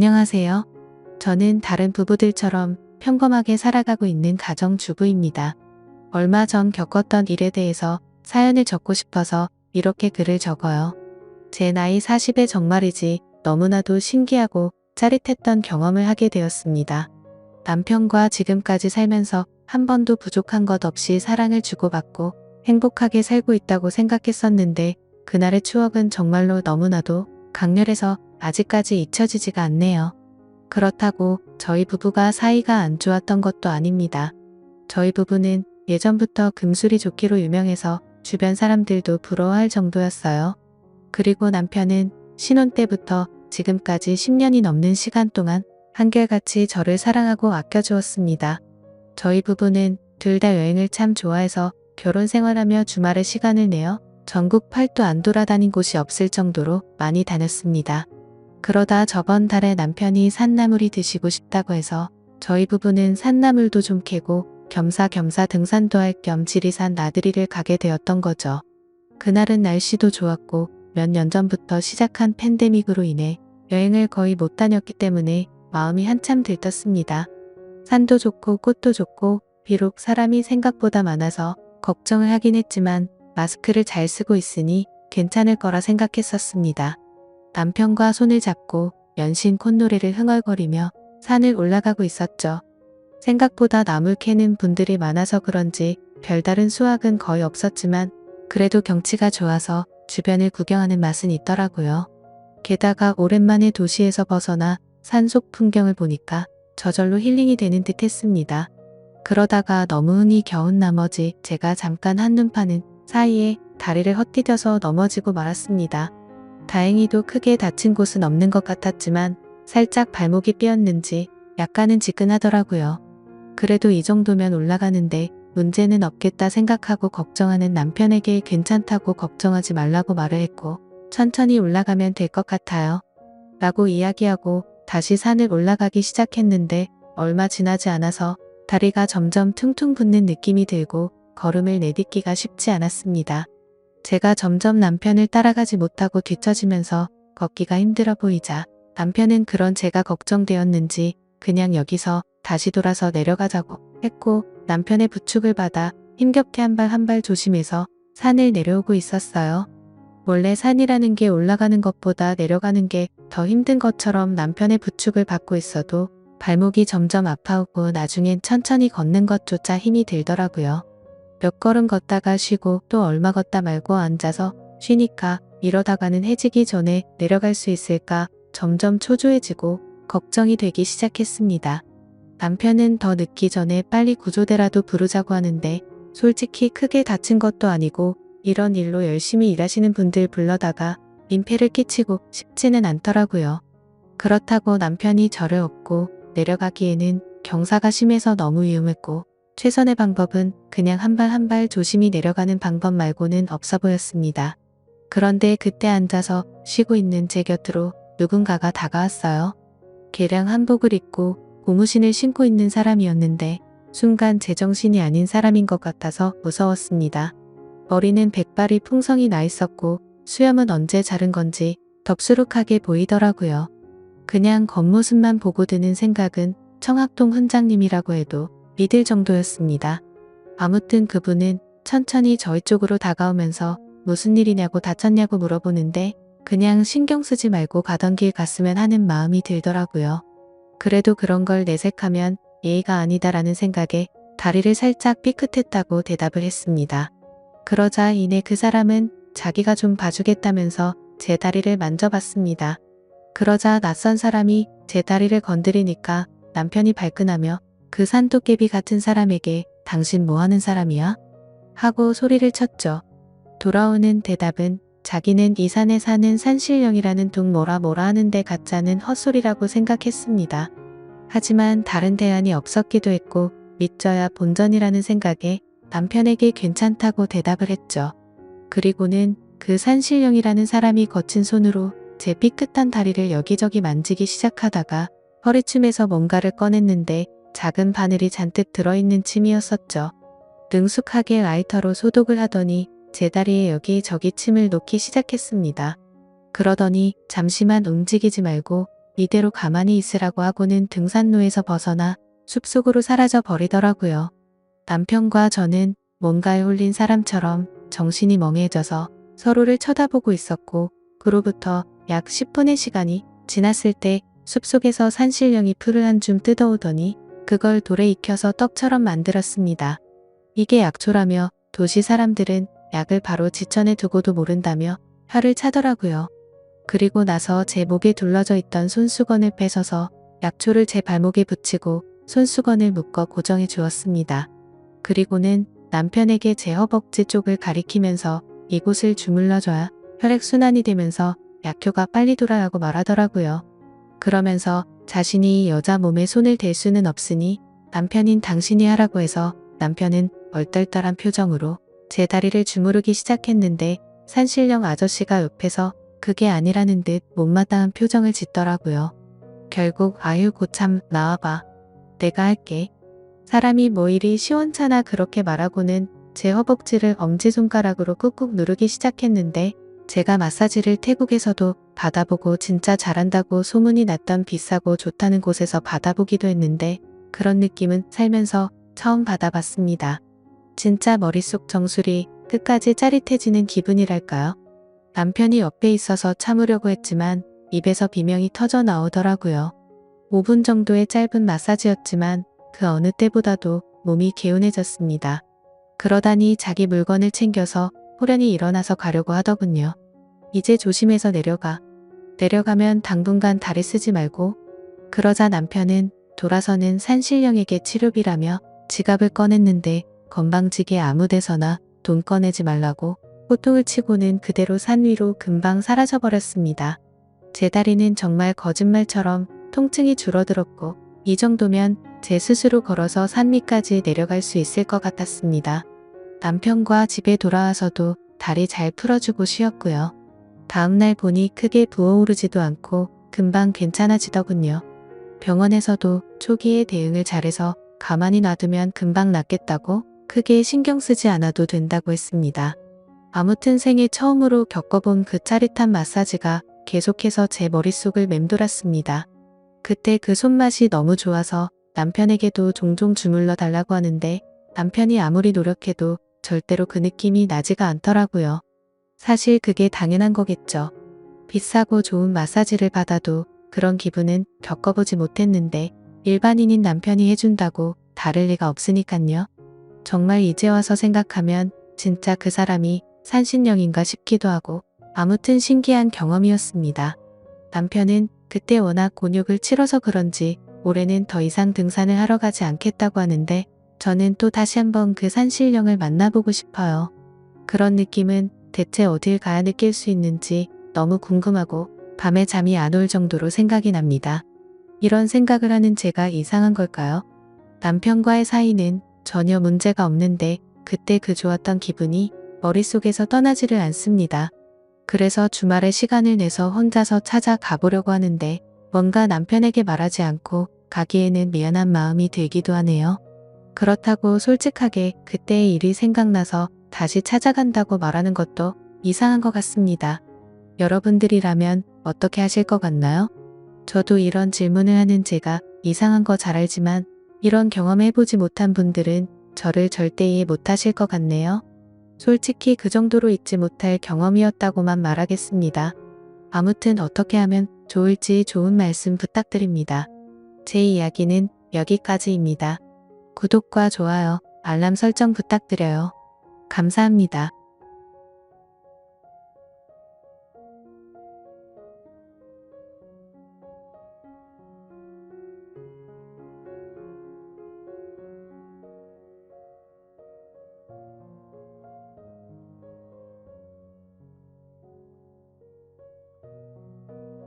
안녕하세요. 저는 다른 부부들처럼 평범하게 살아가고 있는 가정주부입니다. 얼마 전 겪었던 일에 대해서 사연을 적고 싶어서 이렇게 글을 적어요. 제 나이 40에 정말이지 너무나도 신기하고 짜릿했던 경험을 하게 되었습니다. 남편과 지금까지 살면서 한 번도 부족한 것 없이 사랑을 주고받고 행복하게 살고 있다고 생각했었는데 그날의 추억은 정말로 너무나도 강렬해서 아직까지 잊혀지지가 않네요. 그렇다고 저희 부부가 사이가 안 좋았던 것도 아닙니다. 저희 부부는 예전부터 금술이 좋기로 유명해서 주변 사람들도 부러워할 정도였어요. 그리고 남편은 신혼 때부터 지금까지 10년이 넘는 시간 동안 한결같이 저를 사랑하고 아껴주었습니다. 저희 부부는 둘 다 여행을 참 좋아해서 결혼 생활하며 주말에 시간을 내어 전국 팔도 안 돌아다닌 곳이 없을 정도로 많이 다녔습니다. 그러다 저번 달에 남편이 산나물이 드시고 싶다고 해서 저희 부부는 산나물도 좀 캐고 겸사겸사 등산도 할 겸 지리산 나들이를 가게 되었던 거죠. 그날은 날씨도 좋았고 몇 년 전부터 시작한 팬데믹으로 인해 여행을 거의 못 다녔기 때문에 마음이 한참 들떴습니다. 산도 좋고 꽃도 좋고 비록 사람이 생각보다 많아서 걱정을 하긴 했지만 마스크를 잘 쓰고 있으니 괜찮을 거라 생각했었습니다. 남편과 손을 잡고 연신 콧노래를 흥얼거리며 산을 올라가고 있었죠. 생각보다 나물 캐는 분들이 많아서 그런지 별다른 수확은 거의 없었지만 그래도 경치가 좋아서 주변을 구경하는 맛은 있더라고요. 게다가 오랜만에 도시에서 벗어나 산속 풍경을 보니까 저절로 힐링이 되는 듯 했습니다. 그러다가 너무 흥이 겨운 나머지 제가 잠깐 한눈 파는 사이에 다리를 헛디뎌서 넘어지고 말았습니다. 다행히도 크게 다친 곳은 없는 것 같았지만 살짝 발목이 삐었는지 약간은 지끈하더라고요. 그래도 이 정도면 올라가는데 문제는 없겠다 생각하고 걱정하는 남편에게 괜찮다고 걱정하지 말라고 말을 했고 천천히 올라가면 될 것 같아요. 라고 이야기하고 다시 산을 올라가기 시작했는데 얼마 지나지 않아서 다리가 점점 퉁퉁 붓는 느낌이 들고 걸음을 내딛기가 쉽지 않았습니다. 제가 점점 남편을 따라가지 못하고 뒤처지면서 걷기가 힘들어 보이자 남편은 그런 제가 걱정되었는지 그냥 여기서 다시 돌아서 내려가자고 했고 남편의 부축을 받아 힘겹게 한 발 한 발 조심해서 산을 내려오고 있었어요. 원래 산이라는 게 올라가는 것보다 내려가는 게 더 힘든 것처럼 남편의 부축을 받고 있어도 발목이 점점 아파오고 나중엔 천천히 걷는 것조차 힘이 들더라고요. 몇 걸음 걷다가 쉬고 또 얼마 걷다 말고 앉아서 쉬니까 이러다가는 해지기 전에 내려갈 수 있을까 점점 초조해지고 걱정이 되기 시작했습니다. 남편은 더 늦기 전에 빨리 구조대라도 부르자고 하는데 솔직히 크게 다친 것도 아니고 이런 일로 열심히 일하시는 분들 불러다가 민폐를 끼치고 싶지는 않더라고요. 그렇다고 남편이 저를 업고 내려가기에는 경사가 심해서 너무 위험했고 최선의 방법은 그냥 한 발 한 발 조심히 내려가는 방법 말고는 없어 보였습니다. 그런데 그때 앉아서 쉬고 있는 제 곁으로 누군가가 다가왔어요. 개량 한복을 입고 고무신을 신고 있는 사람이었는데 순간 제정신이 아닌 사람인 것 같아서 무서웠습니다. 머리는 백발이 풍성이 나 있었고 수염은 언제 자른 건지 덥수룩하게 보이더라고요. 그냥 겉모습만 보고 드는 생각은 청학동 훈장님이라고 해도 믿을 정도였습니다. 아무튼 그분은 천천히 저희 쪽으로 다가오면서 무슨 일이냐고 다쳤냐고 물어보는데 그냥 신경 쓰지 말고 가던 길 갔으면 하는 마음이 들더라고요. 그래도 그런 걸 내색하면 예의가 아니다라는 생각에 다리를 살짝 삐끗했다고 대답을 했습니다. 그러자 이내 그 사람은 자기가 좀 봐주겠다면서 제 다리를 만져봤습니다. 그러자 낯선 사람이 제 다리를 건드리니까 남편이 발끈하며 그 산도깨비 같은 사람에게 당신 뭐하는 사람이야? 하고 소리를 쳤죠. 돌아오는 대답은 자기는 이 산에 사는 산신령이라는 둥 뭐라 하는데 가짜는 헛소리라고 생각했습니다. 하지만 다른 대안이 없었기도 했고 믿져야 본전이라는 생각에 남편에게 괜찮다고 대답을 했죠. 그리고는 그 산신령이라는 사람이 거친 손으로 제 삐끗한 다리를 여기저기 만지기 시작하다가 허리춤에서 뭔가를 꺼냈는데 작은 바늘이 잔뜩 들어있는 침이었었죠. 능숙하게 라이터로 소독을 하더니 제 다리에 여기저기 침을 놓기 시작했습니다. 그러더니 잠시만 움직이지 말고 이대로 가만히 있으라고 하고는 등산로에서 벗어나 숲속으로 사라져 버리더라고요. 남편과 저는 뭔가에 홀린 사람처럼 정신이 멍해져서 서로를 쳐다보고 있었고, 그로부터 약 10분의 시간이 지났을 때 숲속에서 산신령이 풀을 한 줌 뜯어오더니 그걸 돌에 익혀서 떡처럼 만들었습니다. 이게 약초라며 도시 사람들은 약을 바로 지천에 두고도 모른다며 혀를 차더라고요. 그리고 나서 제 목에 둘러져 있던 손수건을 뺏어서 약초를 제 발목에 붙이고 손수건을 묶어 고정해 주었습니다. 그리고는 남편에게 제 허벅지 쪽을 가리키면서 이곳을 주물러줘야 혈액순환이 되면서 약효가 빨리 돌아가고 말하더라고요. 그러면서 자신이 여자 몸에 손을 댈 수는 없으니 남편인 당신이 하라고 해서 남편은 얼떨떨한 표정으로 제 다리를 주무르기 시작했는데 산신령 아저씨가 옆에서 그게 아니라는 듯 못마땅한 표정을 짓더라고요. 결국 아유 고참 나와봐. 내가 할게. 사람이 뭐 이리 시원찮아 그렇게 말하고는 제 허벅지를 엄지손가락으로 꾹꾹 누르기 시작했는데 제가 마사지를 태국에서도 받아보고 진짜 잘한다고 소문이 났던 비싸고 좋다는 곳에서 받아보기도 했는데 그런 느낌은 살면서 처음 받아봤습니다. 진짜 머릿속 정수리 끝까지 짜릿해지는 기분이랄까요? 남편이 옆에 있어서 참으려고 했지만 입에서 비명이 터져 나오더라고요. 5분 정도의 짧은 마사지였지만 그 어느 때보다도 몸이 개운해졌습니다. 그러다니 자기 물건을 챙겨서 호련히 일어나서 가려고 하더군요. 이제 조심해서 내려가. 내려가면 당분간 다리 쓰지 말고. 그러자 남편은 돌아서는 산신령에게 치료비라며 지갑을 꺼냈는데 건방지게 아무 데서나 돈 꺼내지 말라고 호통을 치고는 그대로 산 위로 금방 사라져버렸습니다. 제 다리는 정말 거짓말처럼 통증이 줄어들었고 이 정도면 제 스스로 걸어서 산 위까지 내려갈 수 있을 것 같았습니다. 남편과 집에 돌아와서도 다리 잘 풀어주고 쉬었고요. 다음날 보니 크게 부어오르지도 않고 금방 괜찮아지더군요. 병원에서도 초기에 대응을 잘해서 가만히 놔두면 금방 낫겠다고 크게 신경 쓰지 않아도 된다고 했습니다. 아무튼 생애 처음으로 겪어본 그 짜릿한 마사지가 계속해서 제 머릿속을 맴돌았습니다. 그때 그 손맛이 너무 좋아서 남편에게도 종종 주물러 달라고 하는데 남편이 아무리 노력해도 절대로 그 느낌이 나지가 않더라고요. 사실 그게 당연한 거겠죠. 비싸고 좋은 마사지를 받아도 그런 기분은 겪어보지 못했는데 일반인인 남편이 해준다고 다를 리가 없으니깐요. 정말 이제 와서 생각하면 진짜 그 사람이 산신령인가 싶기도 하고 아무튼 신기한 경험이었습니다. 남편은 그때 워낙 곤욕을 치러서 그런지 올해는 더 이상 등산을 하러 가지 않겠다고 하는데 저는 또 다시 한번 그 산신령을 만나보고 싶어요. 그런 느낌은 대체 어딜 가야 느낄 수 있는지 너무 궁금하고 밤에 잠이 안 올 정도로 생각이 납니다. 이런 생각을 하는 제가 이상한 걸까요? 남편과의 사이는 전혀 문제가 없는데 그때 그 좋았던 기분이 머릿속에서 떠나지를 않습니다. 그래서 주말에 시간을 내서 혼자서 찾아가 보려고 하는데 뭔가 남편에게 말하지 않고 가기에는 미안한 마음이 들기도 하네요. 그렇다고 솔직하게 그때의 일이 생각나서 다시 찾아간다고 말하는 것도 이상한 것 같습니다. 여러분들이라면 어떻게 하실 것 같나요? 저도 이런 질문을 하는 제가 이상한 거 잘 알지만 이런 경험해보지 못한 분들은 저를 절대 이해 못하실 것 같네요. 솔직히 그 정도로 잊지 못할 경험이었다고만 말하겠습니다. 아무튼 어떻게 하면 좋을지 좋은 말씀 부탁드립니다. 제 이야기는 여기까지입니다. 구독과 좋아요, 알람 설정 부탁드려요. 감사합니다.